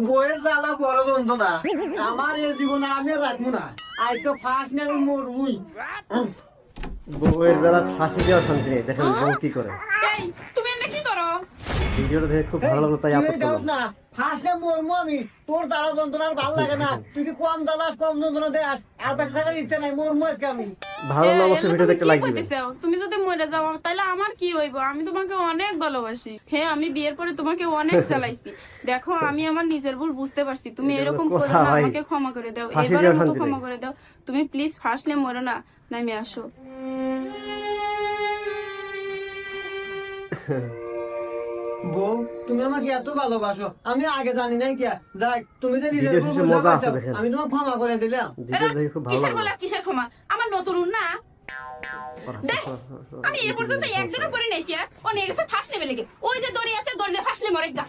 বইয়ের জ্বালা বড় যন্ত্রণা আমার এই জীবনে আমি আর রাখবো না আজকে ফার্স্ট নেই মরবুই বউয়ের বেলা ফাঁসি দেওয়ার শান্তি নেই দেখেন বউ কি করে এই তুমি এনে কি করো? ভিডিওটা দেখে খুব ভালো লাগলো তাই আপলোড করলাম না ফার্স্ট নেই মরবো আমি তোর জ্বালা যন্ত্রণা আর ভালো লাগে না তুই কি কম জ্বালাস কম যন্ত্রণা দেয়াস আর বেঁচে থাকার ইচ্ছা নাই মরবো আজকে আমি ভালো না অবশ্যই এ, ভিডিও তুমি দেখতে কি লাইক করতে দিবেন চাও? তুমি যদি মরে যাও তাহলে আমার কি হইব? আমি তোমাকে অনেক ভালোবাসি। হ্যাঁ, আমি বিয়ের পরে তোমাকে অনেক চালাইছি। দেখো, আমি আমার নিজের ভুল বুঝতে পারছি। তুমি এটা এরকম কথা করো না, ভাই। আমাকে ক্ষমা করে দাও। ফাঁসি এবারের দেওয়ার মতো শান্তি ক্ষমা নেই। করে দাও। তুমি প্লিজ ফার্স্ট নেম মরো না, নামে আসো। বউ তুমি আমাকে এত ভালোবাসো আমি আগে জানি নাই কি যাই তুমি যে নিজের ভিডিও ভুল শেষে বুঝতে মজা আছে পারছো, দেখেন। আমি তোমাকে ক্ষমা করে দিলাম ভিডিও দেখে খুব ভালো কিসের লাগলো বলা, কিসের ক্ষমা? আমার নতুন না। দেখ, আমি এ পর্যন্ত একদিনও পরে নাই কি ও নিয়ে গেছে ফার্স্ট নেমে লেগে। ওই যে দড়ি আছে, দড়ি দিয়ে ফার্স্ট নেমে মরে গা।